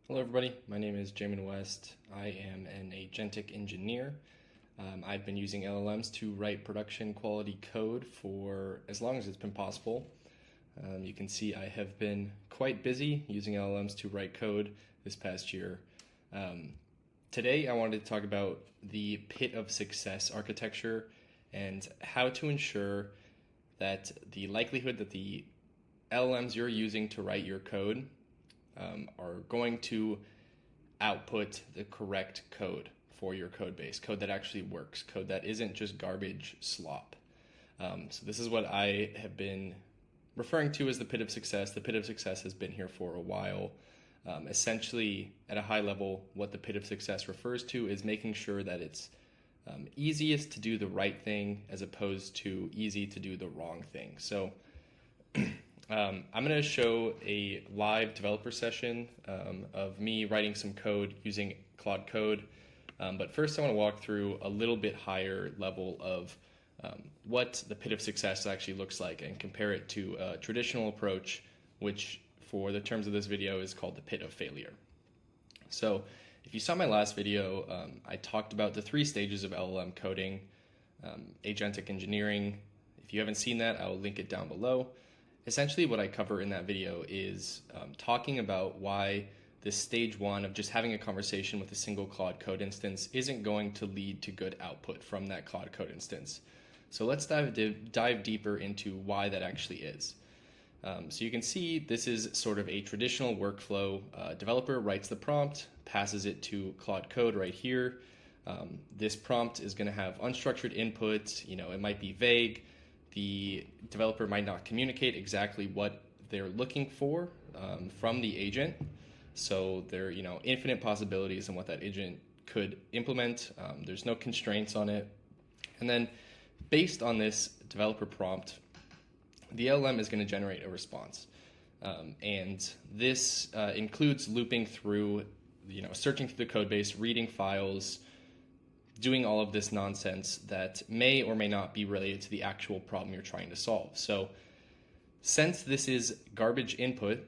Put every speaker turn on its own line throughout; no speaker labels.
Hello everybody, my name is Jamin West. I am an agentic engineer. I've been using LLMs to write production quality code for as long as it's been possible. You can see I have been quite busy using LLMs to write code this past year. Today I wanted to talk about the pit of success architecture and how to ensure that the likelihood that the LLMs you're using to write your code are going to output the correct code for your code base, code that actually works, code that isn't just garbage slop. So this is what I have been referring to as the pit of success. The pit of success has been here for a while. Essentially, at a high level, what the pit of success refers to is making sure that it's easiest to do the right thing as opposed to easy to do the wrong thing. So I'm going to show a live developer session of me writing some code using Claude Code. But first I want to walk through a little bit higher level of what the pit of success actually looks like and compare it to a traditional approach, which for the terms of this video is called the pit of failure. So if you saw my last video, I talked about the 3 stages of LLM coding, agentic engineering. If you haven't seen that, I'll link it down below. Essentially what I cover in that video is talking about why this stage 1 of just having a conversation with a single Claude Code instance isn't going to lead to good output from that Claude Code instance. So let's dive deeper into why that actually is. So you can see this is sort of a traditional workflow. Developer writes the prompt, passes it to Claude Code right here. This prompt is going to have unstructured input. It might be vague. The developer might not communicate exactly what they're looking for from the agent. So there are infinite possibilities in what that agent could implement. There's no constraints on it. And then based on this developer prompt, the LLM is going to generate a response. And this includes looping through, searching through the code base, reading files, doing all of this nonsense that may or may not be related to the actual problem you're trying to solve. So since this is garbage input,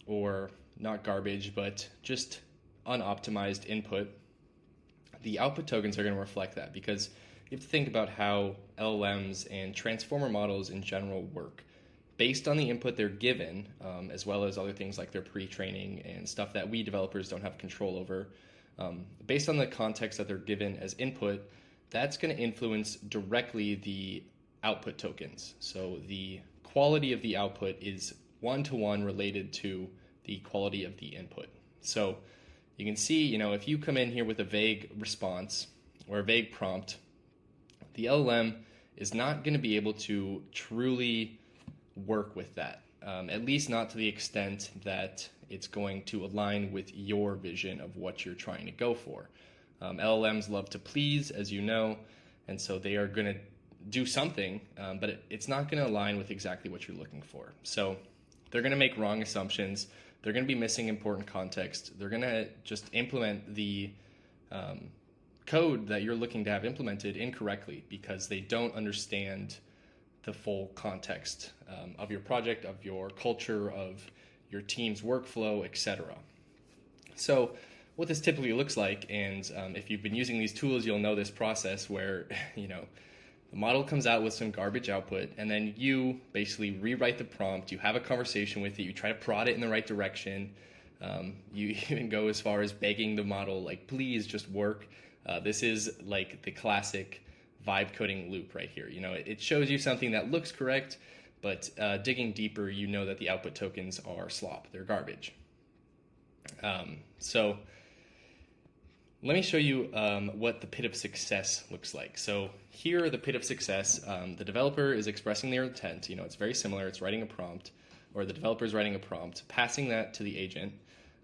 or not garbage, but just unoptimized input, the output tokens are going to reflect that, because you have to think about how LLMs and transformer models in general work. Based on the input they're given, as well as other things like their pre-training and stuff that we developers don't have control over, based on the context that they're given as input, that's going to influence directly the output tokens. So the quality of the output is one-to-one related to the quality of the input. So you can see, if you come in here with a vague response or a vague prompt, the LLM is not going to be able to truly work with that, at least not to the extent that it's going to align with your vision of what you're trying to go for. LLMs love to please, as you know, and so they are going to do something, but it's not going to align with exactly what you're looking for. So they're going to make wrong assumptions. They're going to be missing important context. They're going to just implement the code that you're looking to have implemented incorrectly because they don't understand the full context of your project, of your culture, of your team's workflow, etc. So what this typically looks like, and if you've been using these tools, you'll know this process where the model comes out with some garbage output, and then you basically rewrite the prompt, you have a conversation with it, you try to prod it in the right direction, you even go as far as begging the model, like, please just work. This is like the classic vibe coding loop right here. It shows you something that looks correct, but digging deeper, you know that the output tokens are slop. They're garbage. So let me show you what the pit of success looks like. So here, the pit of success, the developer is expressing their intent. It's very similar. It's writing a prompt, or the developer is writing a prompt, passing that to the agent.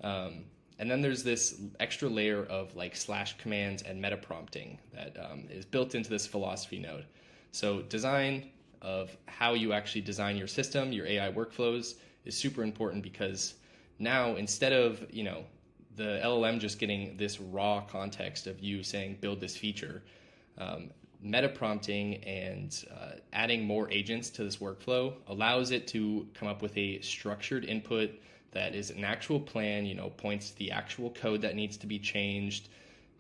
And then there's this extra layer of like / commands and meta prompting that is built into this philosophy node. So design of how you actually design your system, your AI workflows, is super important, because now instead of the LLM just getting this raw context of you saying build this feature, meta prompting and adding more agents to this workflow allows it to come up with a structured input that is an actual plan, points to the actual code that needs to be changed,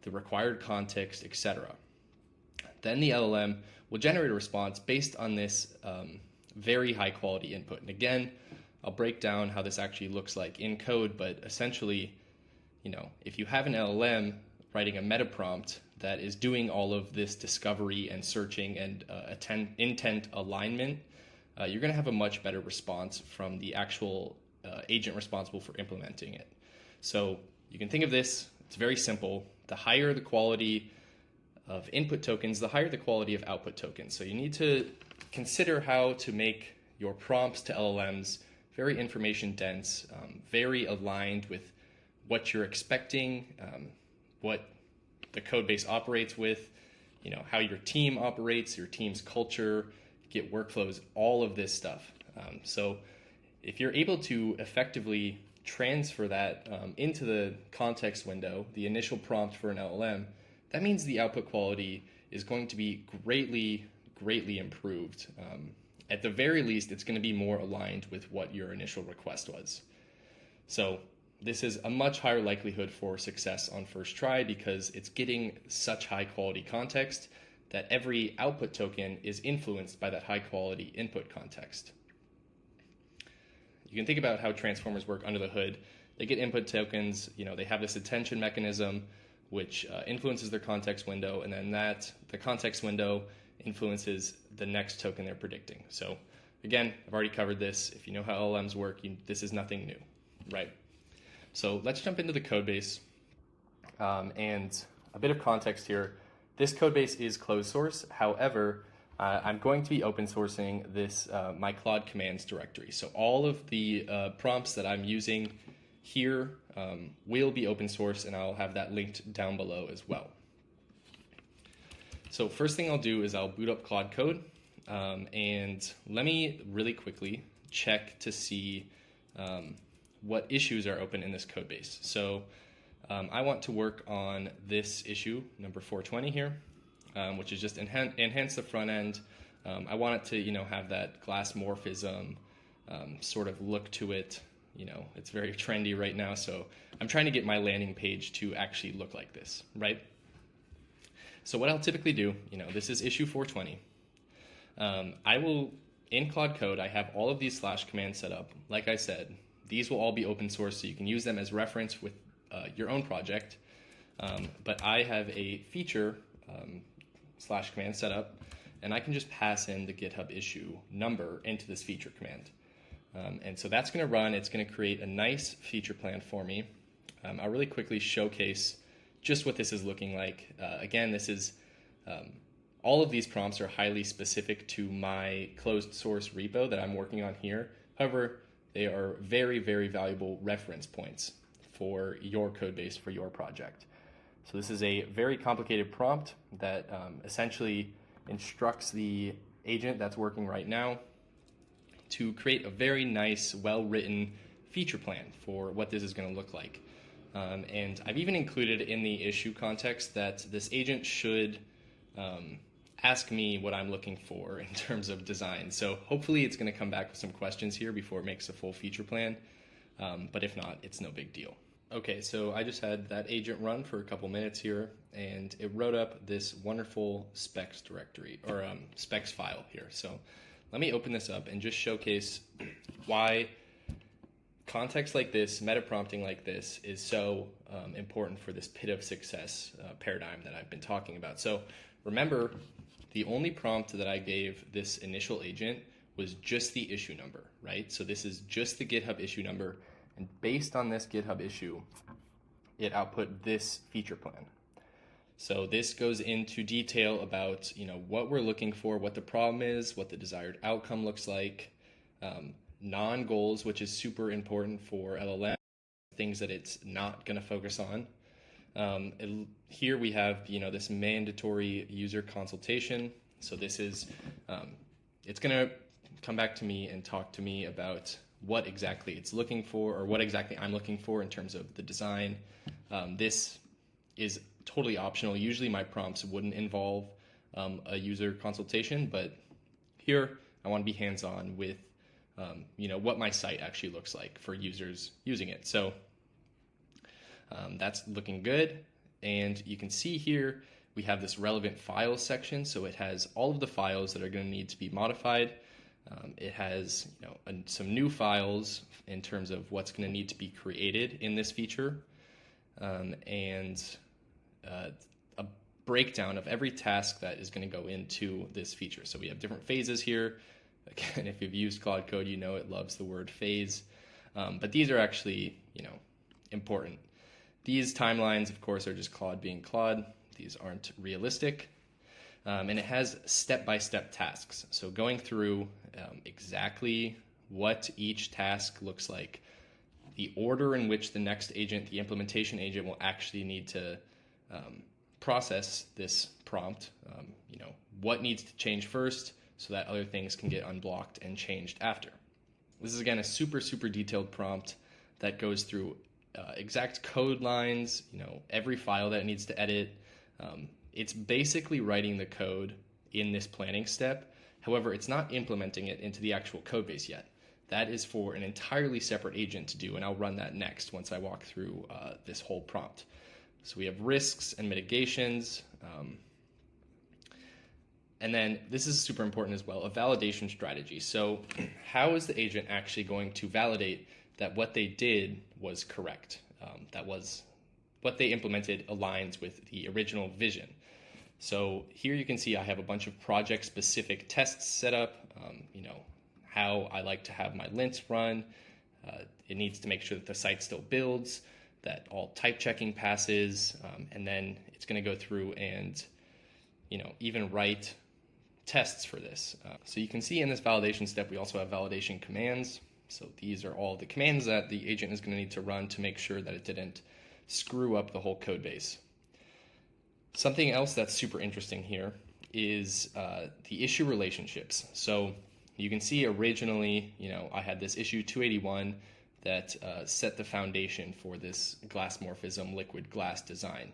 the required context, etc. Then the LLM will generate a response based on this very high quality input. And again, I'll break down how this actually looks like in code, but essentially, if you have an LLM writing a meta prompt that is doing all of this discovery and searching and intent alignment, you're going to have a much better response from the actual agent responsible for implementing it. So you can think of this, it's very simple. The higher the quality of input tokens, the higher the quality of output tokens. So you need to consider how to make your prompts to LLMs very information dense, very aligned with what you're expecting, what the code base operates with, how your team operates, your team's culture, Git workflows, all of this stuff. So if you're able to effectively transfer that into the context window, the initial prompt for an LLM, that means the output quality is going to be greatly, greatly improved. At the very least, it's going to be more aligned with what your initial request was. So this is a much higher likelihood for success on first try because it's getting such high quality context that every output token is influenced by that high quality input context. You can think about how transformers work under the hood. They get input tokens, they have this attention mechanism which influences their context window, and then the context window influences the next token they're predicting. So again, I've already covered this. If you know how LLMs work, this is nothing new, right? So let's jump into the code base and a bit of context here. This code base is closed source. However, I'm going to be open sourcing this my Claude commands directory. So all of the prompts that I'm using here will be open source, and I'll have that linked down below as well. So first thing I'll do is I'll boot up Claude Code, and let me really quickly check to see what issues are open in this code base. So I want to work on this issue, number 420 here, which is just enhance the front end. I want it to, have that glass morphism sort of look to it. It's very trendy right now, so I'm trying to get my landing page to actually look like this, right? So what I'll typically do, this is issue 420. I will, in Claude Code, I have all of these slash commands set up. Like I said, these will all be open source, so you can use them as reference with your own project. But I have a feature slash command set up, and I can just pass in the GitHub issue number into this feature command. And so that's going to run. It's going to create a nice feature plan for me. I'll really quickly showcase just what this is looking like. Again, this is all of these prompts are highly specific to my closed source repo that I'm working on here. However, they are very, very valuable reference points for your code base for your project. So this is a very complicated prompt that essentially instructs the agent that's working right now to create a very nice, well-written feature plan for what this is going to look like. And I've even included in the issue context that this agent should ask me what I'm looking for in terms of design. So hopefully it's going to come back with some questions here before it makes a full feature plan. But if not, it's no big deal. Okay, so I just had that agent run for a couple minutes here, and it wrote up this wonderful specs directory, or specs file here. So let me open this up and just showcase why context like this, meta prompting like this, is so important for this pit of success paradigm that I've been talking about. So remember, the only prompt that I gave this initial agent was just the issue number, right? So this is just the GitHub issue number. And based on this GitHub issue, it output this feature plan. So this goes into detail about what we're looking for, what the problem is, what the desired outcome looks like, non-goals, which is super important for LLM, things that it's not going to focus on. Here we have this mandatory user consultation. So this is it's going to come back to me and talk to me about what exactly it's looking for, or what exactly I'm looking for in terms of the design. This is totally optional. Usually my prompts wouldn't involve a user consultation, but here I want to be hands-on with what my site actually looks like for users using it. So that's looking good. And you can see here we have this relevant files section. So it has all of the files that are going to need to be modified. It has some new files in terms of what's going to need to be created in this feature, and a breakdown of every task that is going to go into this feature. So we have different phases here. Again, if you've used Claude Code, you know it loves the word phase, but these are actually important. These timelines, of course, are just Claude being Claude. These aren't realistic. And it has step-by-step tasks. So going through exactly what each task looks like, the order in which the next agent, the implementation agent, will actually need to process this prompt, what needs to change first so that other things can get unblocked and changed after. This is, again, a super, super detailed prompt that goes through exact code lines, every file that it needs to edit. It's basically writing the code in this planning step. However, it's not implementing it into the actual code base yet. That is for an entirely separate agent to do, and I'll run that next once I walk through this whole prompt. So we have risks and mitigations. And then this is super important as well, a validation strategy. So how is the agent actually going to validate that what they did was correct? That was what they implemented aligns with the original vision. So here you can see I have a bunch of project-specific tests set up, how I like to have my lints run. It needs to make sure that the site still builds, that all type checking passes, and then it's going to go through and even write tests for this. So you can see in this validation step, we also have validation commands. So these are all the commands that the agent is going to need to run to make sure that it didn't screw up the whole code base. Something else that's super interesting here is the issue relationships. So you can see originally, I had this issue 281 that set the foundation for this glass morphism liquid glass design.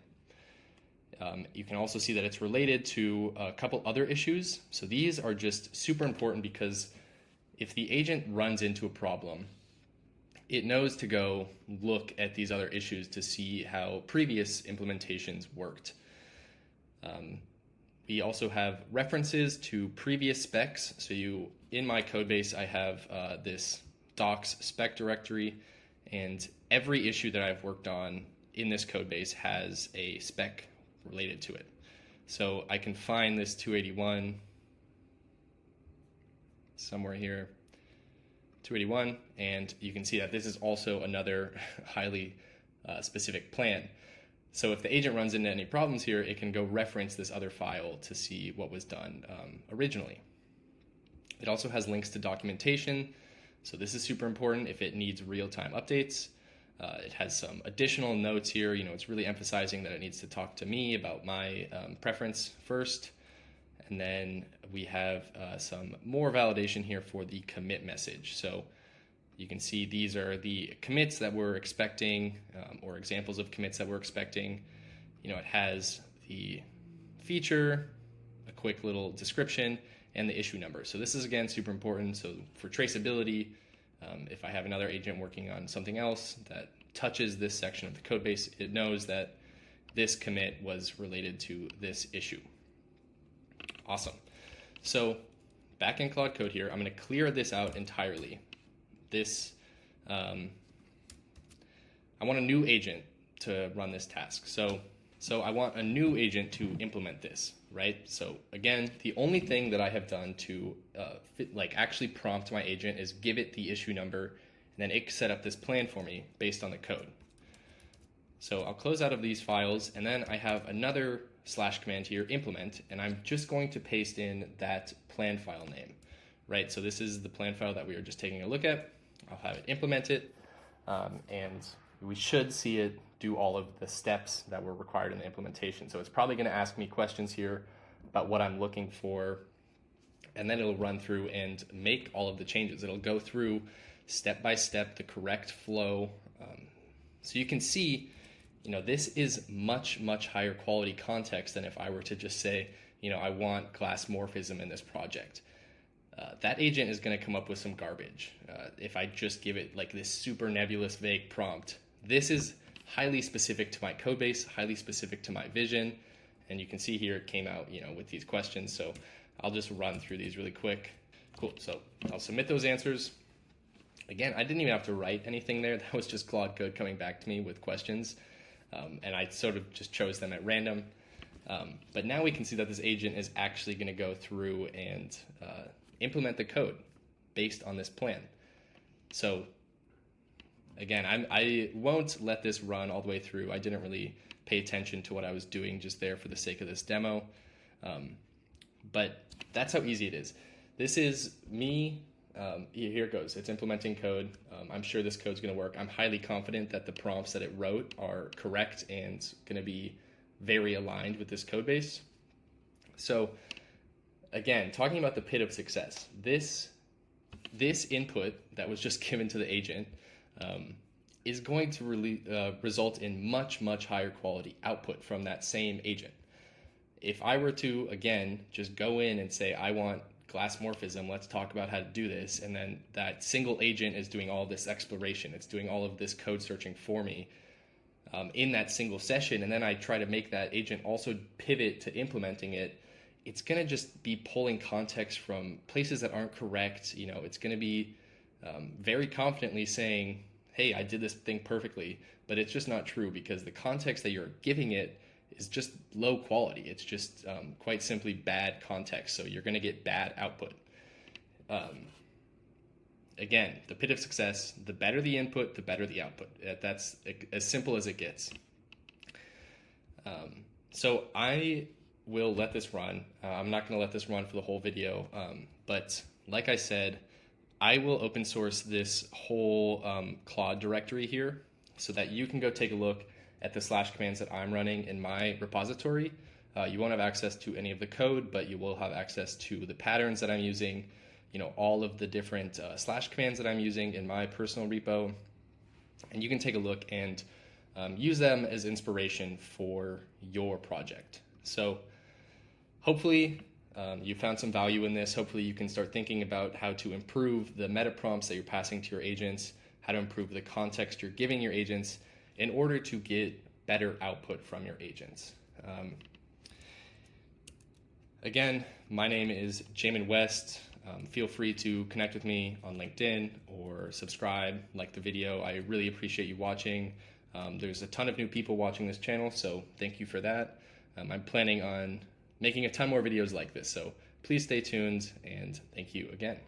You can also see that it's related to a couple other issues. So these are just super important because if the agent runs into a problem, it knows to go look at these other issues to see how previous implementations worked. We also have references to previous specs. So in my code base, I have this docs spec directory, and every issue that I've worked on in this code base has a spec related to it. So I can find this 281 somewhere here, 281, and you can see that this is also another highly specific plan. So if the agent runs into any problems here, it can go reference this other file to see what was done originally. It also has links to documentation. So this is super important if it needs real-time updates. It has some additional notes here. It's really emphasizing that it needs to talk to me about my preference first. And then we have some more validation here for the commit message. So you can see these are the commits that we're expecting, or examples of commits that we're expecting. It has the feature, a quick little description, and the issue number. So this is, again, super important. So for traceability, if I have another agent working on something else that touches this section of the code base, it knows that this commit was related to this issue. Awesome. So back in Claude Code here, I'm going to clear this out entirely. I want a new agent to run this task. So I want a new agent to implement this, right? So again, the only thing that I have done to actually prompt my agent is give it the issue number, and then it set up this plan for me based on the code. So I'll close out of these files, and then I have another / command here, implement, and I'm just going to paste in that plan file name, right? So this is the plan file that we were just taking a look at. I'll have it implement it, and we should see it do all of the steps that were required in the implementation. So it's probably going to ask me questions here about what I'm looking for, and then it'll run through and make all of the changes. It'll go through step by step the correct flow. So you can see, this is much, much higher quality context than if I were to just say, I want glass morphism in this project. that agent is going to come up with some garbage. If I just give it like this super nebulous, vague prompt, this is highly specific to my code base, highly specific to my vision. And you can see here it came out, with these questions. So I'll just run through these really quick. Cool. So I'll submit those answers. Again, I didn't even have to write anything there. That was just Claude Code coming back to me with questions. And I sort of just chose them at random. But now we can see that this agent is actually going to go through and implement the code based on this plan. So again, I won't let this run all the way through. I didn't really pay attention to what I was doing just there for the sake of this demo. But that's how easy it is. This is me. Here it goes. It's implementing code. I'm sure this code's going to work. I'm highly confident that the prompts that it wrote are correct and going to be very aligned with this code base. So again, talking about the pit of success, this input that was just given to the agent is going to result in much, much higher quality output from that same agent. If I were to, again, just go in and say, I want glass morphism, let's talk about how to do this, and then that single agent is doing all this exploration, it's doing all of this code searching for me in that single session, and then I try to make that agent also pivot to implementing it, it's going to just be pulling context from places that aren't correct. It's going to be very confidently saying, hey, I did this thing perfectly, but it's just not true because the context that you're giving it is just low quality. It's just quite simply bad context. So you're going to get bad output. Again, the pit of success, the better the input, the better the output. That's as simple as it gets. So I will let this run. I'm not going to let this run for the whole video. But like I said, I will open source this whole Claude directory here so that you can go take a look at the / commands that I'm running in my repository. You won't have access to any of the code, but you will have access to the patterns that I'm using, all of the different / commands that I'm using in my personal repo. And you can take a look and use them as inspiration for your project. So hopefully you found some value in this. Hopefully you can start thinking about how to improve the meta prompts that you're passing to your agents, how to improve the context you're giving your agents in order to get better output from your agents. Again, my name is Jamin West. Feel free to connect with me on LinkedIn or subscribe, like the video. I really appreciate you watching. There's a ton of new people watching this channel, so thank you for that. I'm planning on making a ton more videos like this, so please stay tuned, and thank you again.